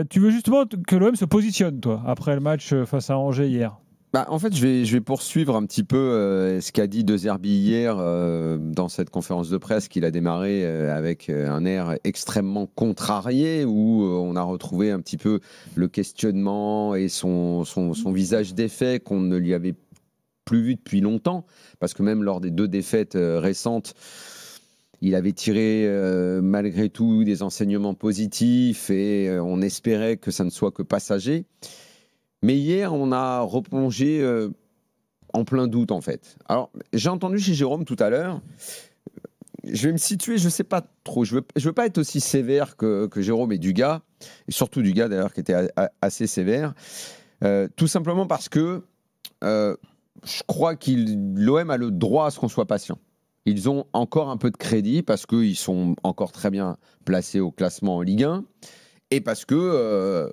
Tu veux justement que l'OM se positionne, toi, après le match face à Angers hier. Bah, en fait, je vais poursuivre un petit peu ce qu'a dit De Zerbi hier dans cette conférence de presse qu'il a démarré avec un air extrêmement contrarié où on a retrouvé un petit peu le questionnement et son visage défait qu'on ne lui avait plus vu depuis longtemps, parce que même lors des 2 défaites récentes, il avait tiré malgré tout des enseignements positifs et on espérait que ça ne soit que passager. Mais hier, on a replongé en plein doute, en fait. Alors, j'ai entendu chez Jérôme tout à l'heure, je vais me situer, je ne sais pas trop, je veux pas être aussi sévère que Jérôme et Dugas, et surtout Dugas d'ailleurs, qui était assez sévère, tout simplement parce que je crois que l'OM a le droit à ce qu'on soit patient. Ils ont encore un peu de crédit parce qu'ils sont encore très bien placés au classement en Ligue 1 et parce que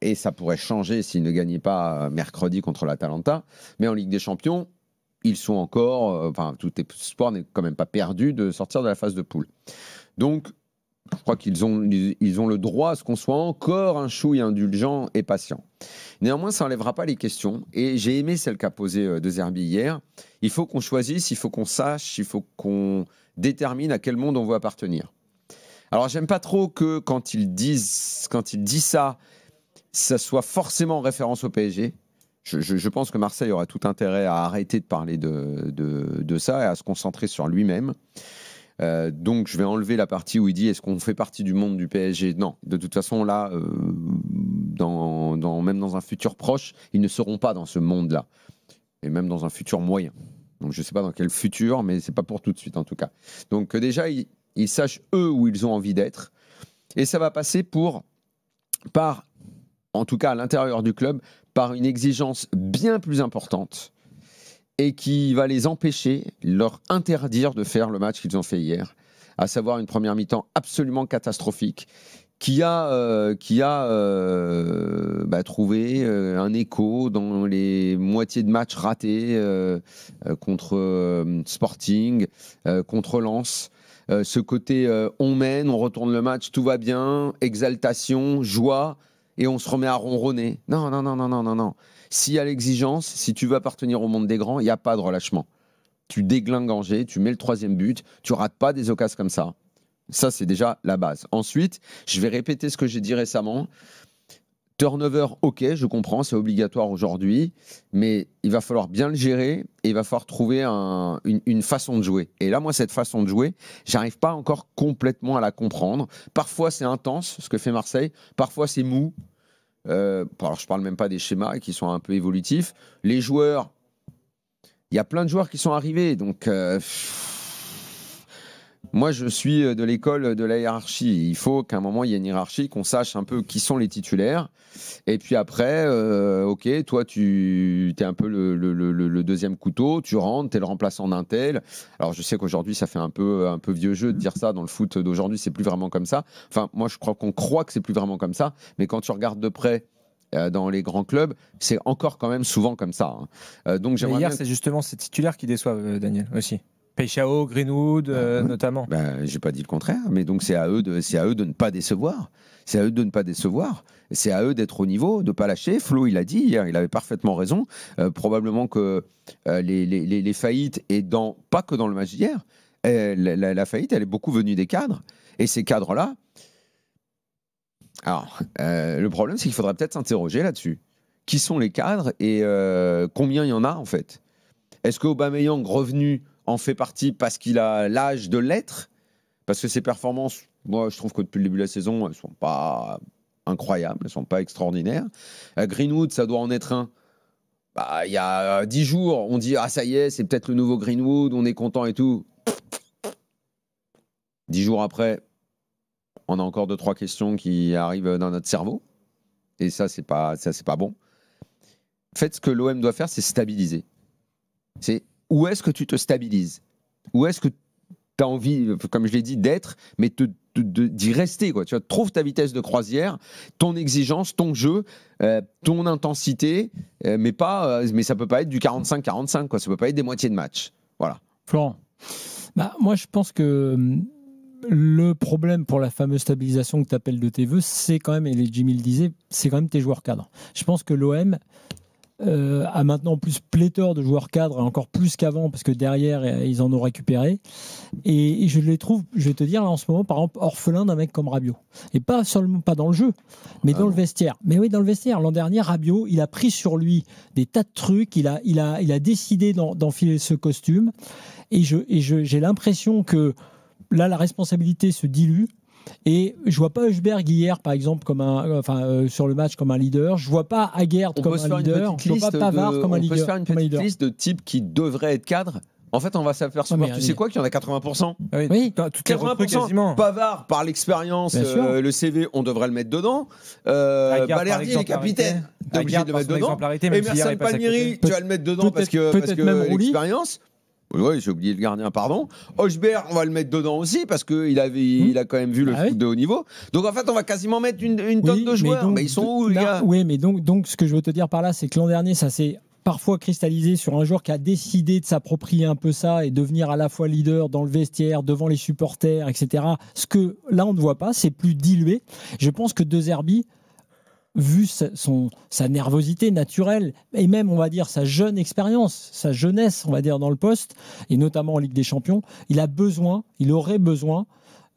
et ça pourrait changer s'ils ne gagnaient pas mercredi contre l'Atalanta. Mais en Ligue des Champions, ils sont encore, enfin, tout espoir n'est quand même pas perdu de sortir de la phase de poule. Donc, je crois qu'ils ont le droit à ce qu'on soit encore un chouille indulgent et patient. Néanmoins, ça n'enlèvera pas les questions. Et j'ai aimé celle qu'a posée De Zerbi hier. Il faut qu'on choisisse, il faut qu'on sache, il faut qu'on détermine à quel monde on veut appartenir. Alors, j'aime pas trop que quand il dit ça soit forcément en référence au PSG. Je pense que Marseille aura tout intérêt à arrêter de parler de ça et à se concentrer sur lui-même. Donc je vais enlever la partie où il dit est-ce qu'on fait partie du monde du PSG? Non, de toute façon là, même dans un futur proche, ils ne seront pas dans ce monde-là. Et même dans un futur moyen. Donc je ne sais pas dans quel futur, mais ce n'est pas pour tout de suite en tout cas. Donc déjà, ils sachent eux où ils ont envie d'être. Et ça va passer par en tout cas à l'intérieur du club, par une exigence bien plus importante et qui va les empêcher, leur interdire de faire le match qu'ils ont fait hier, à savoir une première mi-temps absolument catastrophique qui a trouvé un écho dans les moitiés de matchs ratés contre Sporting, contre Lens. Ce côté on mène, on retourne le match, tout va bien, exaltation, joie, et on se remet à ronronner. Non, non, non, non, non, non, non. S'il y a l'exigence, si tu veux appartenir au monde des grands, il n'y a pas de relâchement. Tu déglingues Angers, tu mets le 3e but, tu rates pas des occasions comme ça. Ça, c'est déjà la base. Ensuite, je vais répéter ce que j'ai dit récemment. Turnover, ok, je comprends, c'est obligatoire aujourd'hui, mais il va falloir bien le gérer et il va falloir trouver une façon de jouer. Et là, moi, cette façon de jouer, j'arrive pas encore complètement à la comprendre. Parfois, c'est intense, ce que fait Marseille. Parfois, c'est mou. Alors, je parle même pas des schémas qui sont un peu évolutifs. Les joueurs, il y a plein de joueurs qui sont arrivés, donc moi, je suis de l'école de la hiérarchie. Il faut qu'à un moment, il y ait une hiérarchie, qu'on sache un peu qui sont les titulaires. Et puis après, ok, toi, tu es un peu le 2e couteau, tu rentres, tu es le remplaçant d'un tel. Alors, je sais qu'aujourd'hui, ça fait un peu vieux jeu de dire ça. Dans le foot d'aujourd'hui, c'est plus vraiment comme ça. Enfin, moi, je crois qu'on croit que c'est plus vraiment comme ça. Mais quand tu regardes de près, dans les grands clubs, c'est encore quand même souvent comme ça. Donc, Mais hier, bien... c'est justement ces titulaires qui déçoivent, Daniel, aussi. Peixao, Greenwood, notamment. J'ai pas dit le contraire, mais donc c'est à eux de ne pas décevoir. C'est à eux de ne pas décevoir. C'est à eux d'être au niveau, de ne pas lâcher. Flo, il a dit hier, il avait parfaitement raison. Probablement que les faillites, et pas que dans le match d'hier, la faillite, elle est beaucoup venue des cadres. Et ces cadres-là, alors, le problème, c'est qu'il faudrait peut-être s'interroger là-dessus. Qui sont les cadres et combien il y en a, en fait? Est-ce qu'Aubameyang, revenu, en fait partie parce qu'il a l'âge de l'être? Parce que ses performances, moi, je trouve que depuis le début de la saison, elles ne sont pas incroyables, elles ne sont pas extraordinaires. Greenwood, ça doit en être un. Il y a 10 jours, on dit « Ah, ça y est, c'est peut-être le nouveau Greenwood, on est content et tout. » 10 jours après, on a encore 2-3 questions qui arrivent dans notre cerveau. Et ça, c'est pas bon. En fait, ce que l'OM doit faire, c'est stabiliser. C'est où est-ce que tu te stabilises? Où est-ce que tu as envie, comme je l'ai dit, d'être, mais d'y rester, quoi. Tu vois, trouve ta vitesse de croisière, ton exigence, ton jeu, ton intensité, mais ça peut pas être du 45-45, quoi. Ça peut pas être des moitiés de match. Voilà. Florent. Moi, je pense que le problème pour la fameuse stabilisation que tu appelles de tes voeux, c'est quand même, et les Jimmy le disait, c'est quand même tes joueurs cadres. Je pense que l'OM a maintenant plus pléthore de joueurs cadres, et encore plus qu'avant, parce que derrière, ils en ont récupéré. Et je les trouve, je vais te dire, là, en ce moment, par exemple, orphelin d'un mec comme Rabiot. Et pas seulement pas dans le jeu, mais dans le vestiaire. Mais oui, dans le vestiaire. L'an dernier, Rabiot, il a pris sur lui des tas de trucs, il a décidé d'enfiler ce costume. Et j'ai l'impression que là, la responsabilité se dilue. Et je vois pas Højbjerg hier, par exemple, sur le match comme un leader. Je vois pas Aguerd comme un leader. Je vois pas Pavard comme un leader. On peut se faire une petite liste de types qui devraient être cadres. En fait, on va s'apercevoir, tu sais quoi, qu'il y en a 80%. Oui, toutes les recrues quasiment. Pavard, par l'expérience, le CV, on devrait le mettre dedans. Balerdi, il est capitaine. T'es obligé de le mettre dedans. Emerson Palmieri, tu vas le mettre dedans parce que l'expérience. Oui, j'ai oublié le gardien, pardon. Højbjerg, on va le mettre dedans aussi parce qu'il a quand même vu le foot de haut niveau. Donc en fait, on va quasiment mettre une tonne de joueurs. Mais ils sont où, les gars ? Oui, mais donc ce que je veux te dire par là, c'est que l'an dernier, ça s'est parfois cristallisé sur un joueur qui a décidé de s'approprier un peu ça et devenir à la fois leader dans le vestiaire, devant les supporters, etc. Ce que là, on ne voit pas, c'est plus dilué. Je pense que De Zerbi, vu sa nervosité naturelle et même, on va dire, sa jeune expérience, sa jeunesse, on va dire, dans le poste, et notamment en Ligue des Champions, il aurait besoin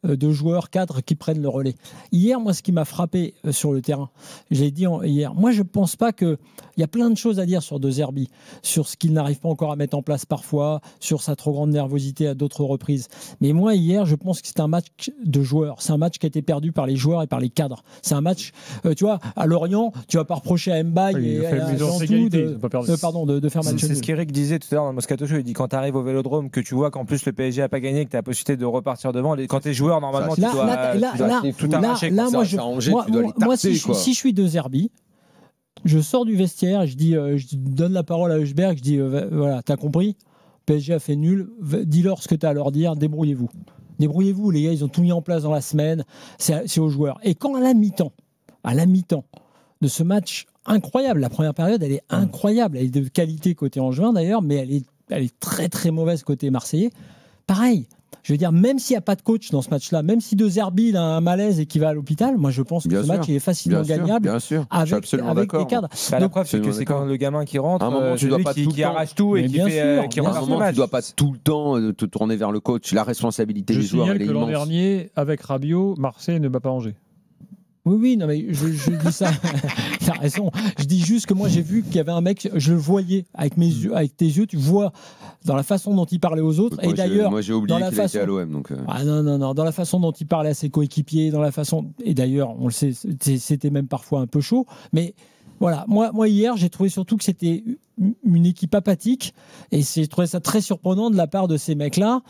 de joueurs cadres qui prennent le relais. Hier, moi, ce qui m'a frappé sur le terrain, j'ai dit hier, moi, je ne pense pas que... Il y a plein de choses à dire sur De Zerbi, sur ce qu'il n'arrive pas encore à mettre en place parfois, sur sa trop grande nervosité à d'autres reprises. Mais moi, hier, je pense que c'est un match de joueurs. C'est un match qui a été perdu par les joueurs et par les cadres. C'est un match, tu vois, à Lorient, tu vas pas reprocher à Mbaye et à Jantou de faire match. C'est ce qu'Eric disait tout à l'heure dans le Moscato Show. Il dit quand tu arrives au Vélodrome, que tu vois qu'en plus le PSG n'a pas gagné, que tu as la possibilité de repartir devant, quand tu es joueur, normalement, tu dois tout arracher. Moi, si je suis De Zerbi, je sors du vestiaire, je donne la parole à Højbjerg, je dis voilà, t'as compris, PSG a fait nul, dis-leur ce que t'as à leur dire, débrouillez-vous. Débrouillez-vous, les gars, ils ont tout mis en place dans la semaine, c'est aux joueurs. Et quand à la mi-temps de ce match incroyable, la première période, elle est incroyable, elle est de qualité côté Angevin d'ailleurs, mais elle est très très mauvaise côté Marseillais. Pareil. Je veux dire, même s'il n'y a pas de coach dans ce match-là, même si De Zerbi a un malaise et qu'il va à l'hôpital, moi je pense que ce match il est facilement gagnable avec les cadres. La preuve, c'est que c'est quand le gamin qui rentre, qui arrache tout et qui renverse le match. Tu ne dois pas tout le temps te tourner vers le coach. La responsabilité des joueurs, elle est immense. L'an dernier, avec Rabiot, Marseille ne bat pas Angers. Oui, non, mais je dis ça. T'as raison. Je dis juste que moi, j'ai vu qu'il y avait un mec, je le voyais avec mes yeux, avec tes yeux, tu vois dans la façon dont il parlait aux autres. Moi, et d'ailleurs, moi, j'ai oublié qu'il était à l'OM. Donc non, dans la façon dont il parlait à ses coéquipiers, et d'ailleurs, on le sait, c'était même parfois un peu chaud. Mais voilà, moi hier, j'ai trouvé surtout que c'était une équipe apathique, et j'ai trouvé ça très surprenant de la part de ces mecs-là.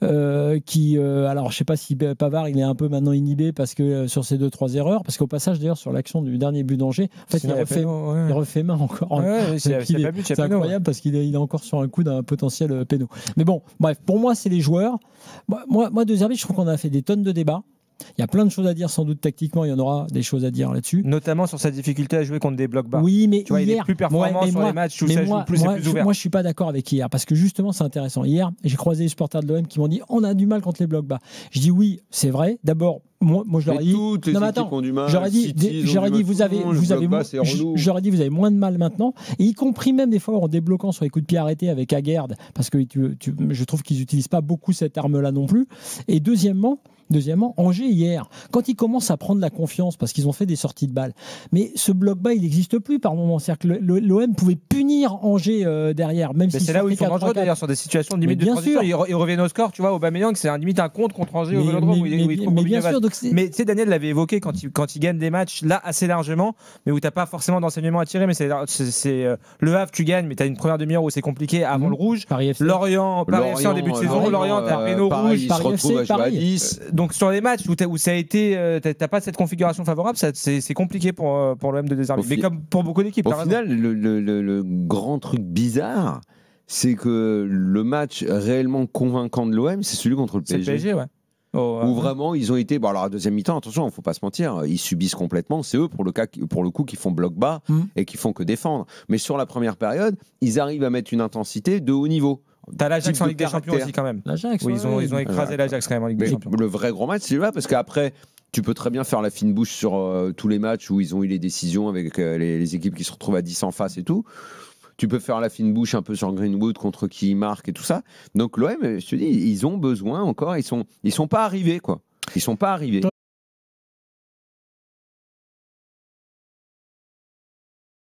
Alors je sais pas si Pavard il est un peu maintenant inhibé parce que sur ces 2-3 erreurs, parce qu'au passage d'ailleurs sur l'action du dernier but d'Angers, en fait il refait main encore. C'est incroyable parce qu'il est encore sur un coup d'un potentiel péno. Mais bon, bref, pour moi c'est les joueurs. Moi De Zerbi, je trouve qu'on a fait des tonnes de débats. Il y a plein de choses à dire, sans doute tactiquement, il y en aura des choses à dire là-dessus. Notamment sur sa difficulté à jouer contre des blocs bas. Oui, mais tu vois, hier, il est plus performant sur les matchs où ça joue plus et plus ouvert. Moi, je suis pas d'accord avec hier, parce que justement, c'est intéressant. Hier, j'ai croisé les supporters de l'OM qui m'ont dit on a du mal contre les blocs bas. Je dis oui, c'est vrai. D'abord, moi je leur ai dit non mais attends, j'aurais dit vous avez moins de mal maintenant, et y compris même des fois en débloquant sur les coups de pied arrêtés avec Aguerd, parce que je trouve qu'ils n'utilisent pas beaucoup cette arme-là non plus. Et deuxièmement, Angers hier, quand ils commencent à prendre la confiance parce qu'ils ont fait des sorties de balles, mais ce bloc bas il n'existe plus par moment. C'est-à-dire que l'OM pouvait punir Angers derrière, même si c'est là où ils sont dangereux d'ailleurs sur des situations de limite de transition. Ils reviennent au score, tu vois, Aubameyang, c'est limite un contre Angers au Vélodrome où il trouve bien sûr. Mais tu sais, Daniel l'avait évoqué quand il gagne des matchs là assez largement, mais où t'as pas forcément d'enseignement à tirer. Mais c'est le Havre, tu gagnes, mais t'as une première demi-heure où c'est compliqué avant le rouge. Lorient en début de saison, Lorient t'as Reno rouge, Paris FC, Paris. Donc sur les matchs où ça a été, t'as pas cette configuration favorable, c'est compliqué pour l'OM de désarmer. Mais comme pour beaucoup d'équipes. Au final, le grand truc bizarre, c'est que le match réellement convaincant de l'OM, c'est celui contre le PSG. C'est le PSG, ouais. Où vraiment ils ont été. Bon, alors à deuxième mi-temps, attention, il ne faut pas se mentir, ils subissent complètement. C'est eux, pour le coup, qui font bloc bas et qui font que défendre. Mais sur la première période, ils arrivent à mettre une intensité de haut niveau. T'as l'Ajax en Ligue des Champions aussi quand même. L'Ajax, oui, ils ont écrasé l'Ajax quand même en Ligue des Champions. Le vrai grand match, c'est là, parce qu'après, tu peux très bien faire la fine bouche sur tous les matchs où ils ont eu les décisions avec les équipes qui se retrouvent à 10 en face et tout. Tu peux faire la fine bouche un peu sur Greenwood contre qui marque et tout ça. Donc l'OM, je te dis, ils ont besoin encore, ils sont pas arrivés, quoi. Ils sont pas arrivés.